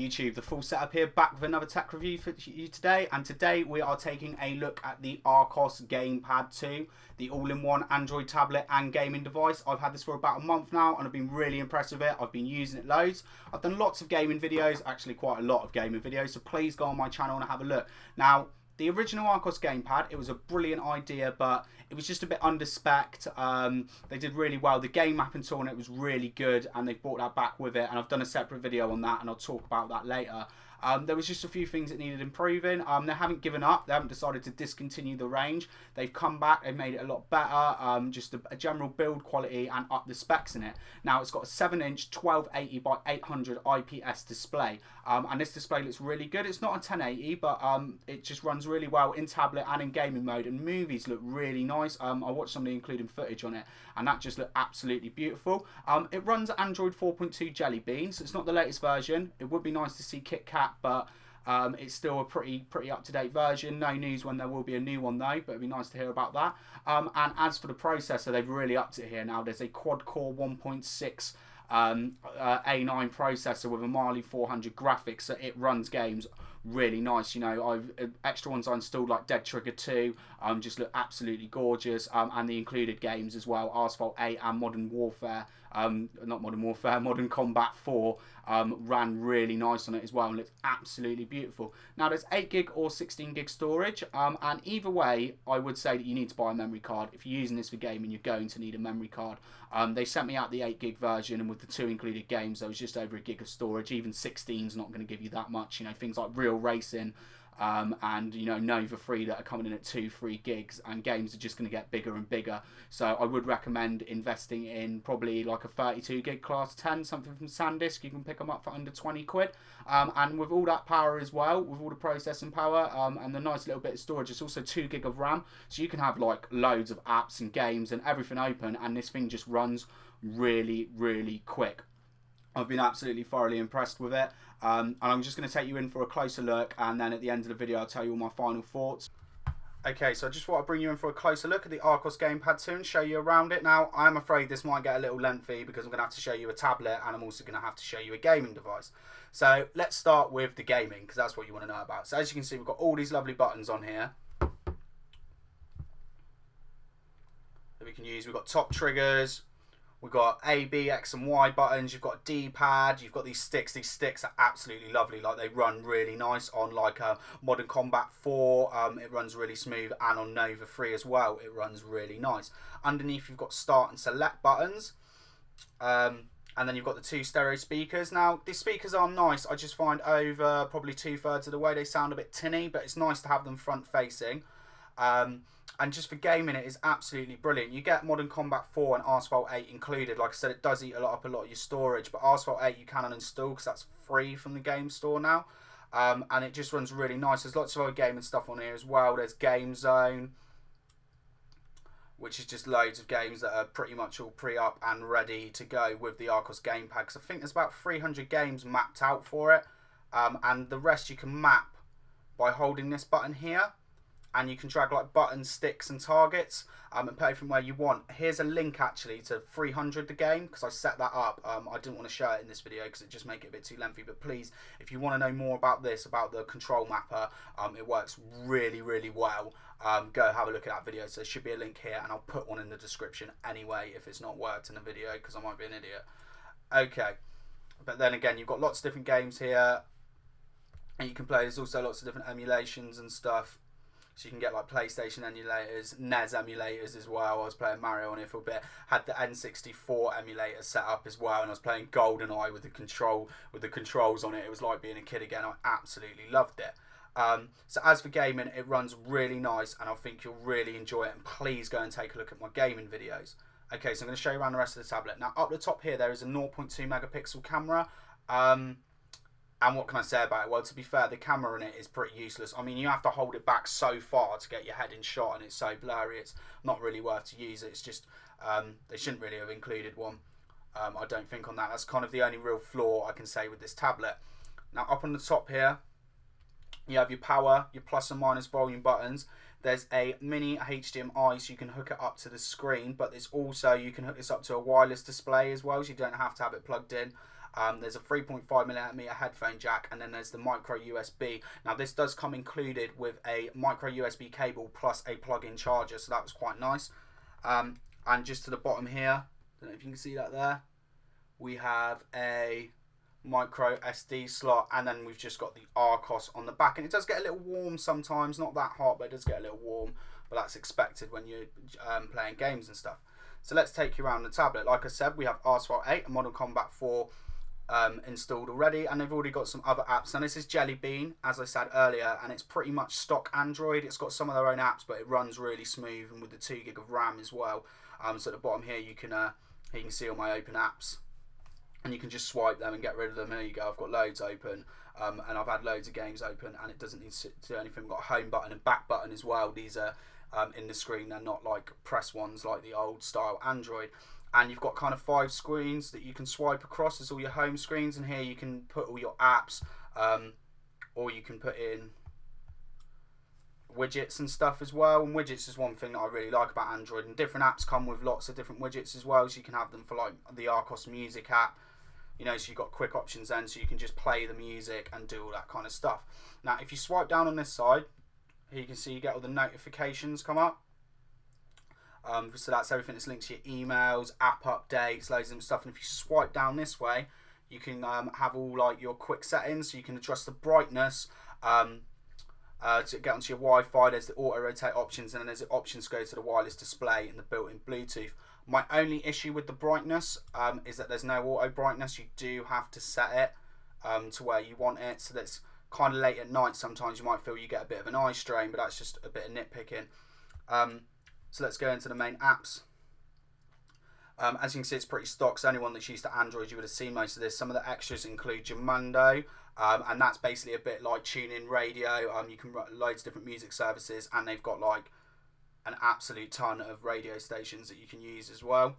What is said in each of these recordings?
YouTube, the full setup here, back with another tech review for you today. And today we are taking a look at the Archos Gamepad 2, the all-in-one Android tablet and gaming device. I've had this for about a month now and I've been really impressed with it. I've been using it loads. I've done lots of gaming videos, actually quite a lot of gaming videos, so please go on my channel and have a look. Now, the original Archos Gamepad, it was a brilliant idea, but it was just a bit under-spec'd. They did really well. The game mapping tool on it was really good, and they've brought that back with it, and I've done a separate video on that, and I'll talk about that later. There was just a few things that needed improving. They haven't given up. They haven't decided to discontinue the range. They've come back. They've made it a lot better. Just a general build quality and up the specs in it. Now, it's got a 7-inch 1280 by 800 IPS display. And this display looks really good. It's not a 1080, but it just runs really well in tablet and in gaming mode. And movies look really nice. I watched some of the including footage on it, and that just looked absolutely beautiful. It runs Android 4.2 Jelly Bean, so it's not the latest version. It would be nice to see KitKat, but it's still a pretty up-to-date version. No news when there will be a new one though, but it'd be nice to hear about that. And as for the processor, they've really upped it here now. There's a quad-core 1.6 A9 processor with a Mali 400 graphics, so it runs games really nice. You know, extra ones I installed like Dead Trigger 2 just look absolutely gorgeous, and the included games as well, Asphalt 8 and Modern Warfare, not Modern Warfare, Modern Combat 4 ran really nice on it as well and looked absolutely beautiful. Now there's 8GB or 16GB storage, and either way I would say that you need to buy a memory card. If you're using this for gaming, you're going to need a memory card. They sent me out the 8GB version, and with the 2 included games there was just over a gig of storage. Even 16's not going to give you that much. You know, things like Real Racing and you know, Nova 3 that are coming in at 2-3 gigs, and games are just going to get bigger and bigger. So I would recommend investing in probably like a 32GB class 10, something from SanDisk. You can pick them up for under 20 quid, and with all that power as well, with all the processing power and the nice little bit of storage, it's also 2GB of RAM, so you can have like loads of apps and games and everything open, and this thing just runs really quick. I've been absolutely thoroughly impressed with it, and I'm just going to take you in for a closer look, and then at the end of the video I'll tell you all my final thoughts. Okay, so I just thought I'd bring you in for a closer look at the Archos Gamepad 2 and show you around it. Now, I am afraid this might get a little lengthy because I'm going to have to show you a tablet, and I'm also going to have to show you a gaming device. So let's start with the gaming, because that's what you want to know about. So as you can see, we've got all these lovely buttons on here that we can use. We've got top triggers. We've got A, B, X and Y buttons. You've got a D-pad. You've got these sticks. These sticks are absolutely lovely. Like, they run really nice on like Modern Combat 4. It runs really smooth, and on Nova 3 as well. It runs really nice. Underneath you've got start and select buttons. And then you've got the 2 stereo speakers. Now, these speakers are nice. I just find over probably 2/3 of the way they sound a bit tinny, but it's nice to have them front facing. And just for gaming, it is absolutely brilliant. You get Modern Combat 4 and Asphalt 8 included. Like I said, it does eat up a lot of your storage, but Asphalt 8 you can uninstall because that's free from the game store now. And it just runs really nice. There's lots of other gaming stuff on here as well. There's Game Zone, which is just loads of games that are pretty much all pre-up and ready to go with the Archos Gamepad, because I think there's about 300 games mapped out for it. And the rest you can map by holding this button here. And you can drag like buttons, sticks and targets and put everything where you want. Here's a link actually to 300 the game, because I set that up. I didn't want to show it in this video because it just make it a bit too lengthy, but please, if you want to know more about this, about the control mapper, it works really well. Go have a look at that video. So there should be a link here, and I'll put one in the description anyway if it's not worked in the video, because I might be an idiot. Okay, but then again, you've got lots of different games here and you can play. There's also lots of different emulations and stuff. So you can get like PlayStation emulators, NES emulators as well. I was playing Mario on it for a bit. Had the N64 emulator set up as well, and I was playing GoldenEye with the controls on it. It was like being a kid again. I absolutely loved it. So as for gaming, it runs really nice, and I think you'll really enjoy it. And please go and take a look at my gaming videos. Okay, so I'm going to show you around the rest of the tablet. Now up the top here, there is a 0.2 megapixel camera. And what can I say about it? Well, to be fair, the camera in it is pretty useless. I mean, you have to hold it back so far to get your head in shot, and it's so blurry, it's not really worth to use it. It's just, they shouldn't really have included one, I don't think, on that. That's kind of the only real flaw I can say with this tablet. Now, up on the top here, you have your power, your plus and minus volume buttons. There's a mini HDMI, so you can hook it up to the screen, but there's also, you can hook this up to a wireless display as well, so you don't have to have it plugged in. There's a 3.5mm headphone jack, and then there's the micro USB. Now this does come included with a micro USB cable plus a plug-in charger, so that was quite nice. And just to the bottom here, I don't know if you can see that there, we have a micro SD slot, and then we've just got the Archos on the back, and it does get a little warm sometimes, not that hot, but it does get a little warm, but that's expected when you're playing games and stuff. So let's take you around the tablet. Like I said, we have Asphalt 8 and Model Combat 4 installed already, and they've already got some other apps. Now this is Jelly Bean, as I said earlier, and it's pretty much stock Android. It's got some of their own apps, but it runs really smooth, and with the 2 gig of RAM as well. So at the bottom here you can see all my open apps, and you can just swipe them and get rid of them. Here you go, I've got loads open, and I've had loads of games open, and it doesn't need to do anything. We've got a home button and back button as well. These are in the screen, they're not like press ones like the old style Android. And you've got kind of 5 screens that you can swipe across as all your home screens, and here you can put all your apps, or you can put in widgets and stuff as well. And widgets is one thing that I really like about Android, and different apps come with lots of different widgets as well, so you can have them for like the Archos Music app, you know, so you've got quick options then, so you can just play the music and do all that kind of stuff. Now if you swipe down on this side, here you can see you get all the notifications come up. So that's everything that's linked to your emails, app updates, loads of stuff. And if you swipe down this way, you can have all like your quick settings. So you can adjust the brightness to get onto your Wi-Fi. There's the auto rotate options, and then there's the options to go to the wireless display and the built-in Bluetooth. My only issue with the brightness is that there's no auto brightness. You do have to set it to where you want it. So that's kind of late at night. Sometimes you might feel you get a bit of an eye strain, but that's just a bit of nitpicking. So let's go into the main apps. As you can see, it's pretty stock, so anyone that's used to Android, you would have seen most of this. Some of the extras include Jamundo, and that's basically a bit like TuneIn Radio. You can run loads of different music services, and they've got like an absolute ton of radio stations that you can use as well.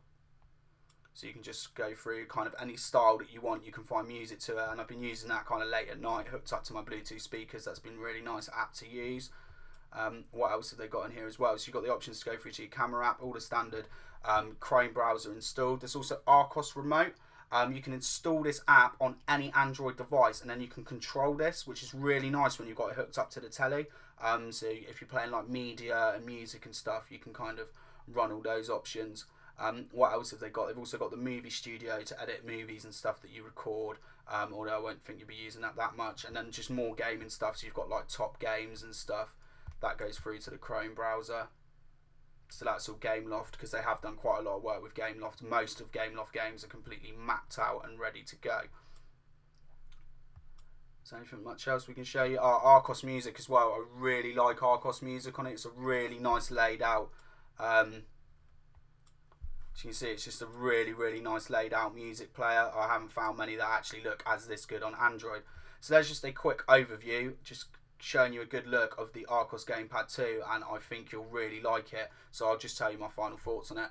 So you can just go through kind of any style that you want. You can find music to it, and I've been using that kind of late at night, hooked up to my Bluetooth speakers. That's been really nice app to use. What else have they got in here as well? So you've got the options to go through to your camera app, all the standard Chrome browser installed. There's also Archos Remote. You can install this app on any Android device, and then you can control this, which is really nice when you've got it hooked up to the telly. So if you're playing like media and music and stuff, you can kind of run all those options. What else have they got? They've also got the movie studio to edit movies and stuff that you record, although I won't think you'll be using that much. And then just more gaming stuff, so you've got like top games and stuff. That goes through to the Chrome browser. So that's all Gameloft, because they have done quite a lot of work with Gameloft. Most of Gameloft games are completely mapped out and ready to go. Is there anything much else we can show you? Archos Music as well. I really like Archos Music on it. It's a really nice laid out. As you can see, it's just a really nice laid out music player. I haven't found many that actually look as this good on Android. So there's just a quick overview, just showing you a good look of the Archos Gamepad 2, and I think you'll really like it. So I'll just tell you my final thoughts on it.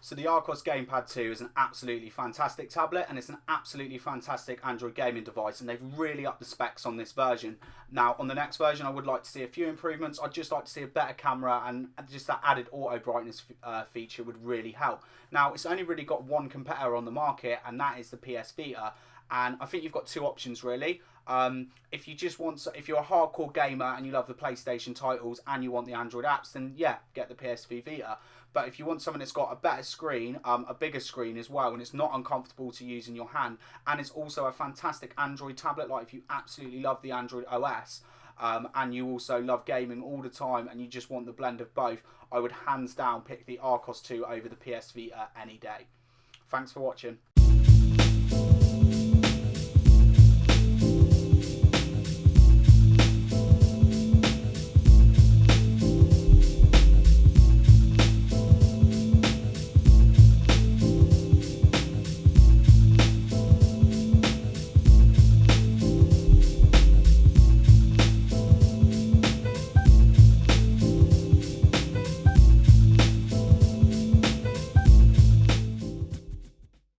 So the Archos Gamepad 2 is an absolutely fantastic tablet, and it's an absolutely fantastic Android gaming device, and they've really upped the specs on this version. Now on the next version I would like to see a few improvements. I'd just like to see a better camera, and just that added auto brightness feature would really help. Now it's only really got one competitor on the market, and that is the PS Vita, and I think you've got 2 options really. If you're a hardcore gamer and you love the PlayStation titles and you want the Android apps, then yeah, get the PS Vita. But if you want something that's got a better screen, a bigger screen as well, and it's not uncomfortable to use in your hand, and it's also a fantastic Android tablet, like if you absolutely love the Android OS, and you also love gaming all the time and you just want the blend of both, I would hands down pick the Archos 2 over the PS Vita any day. Thanks for watching.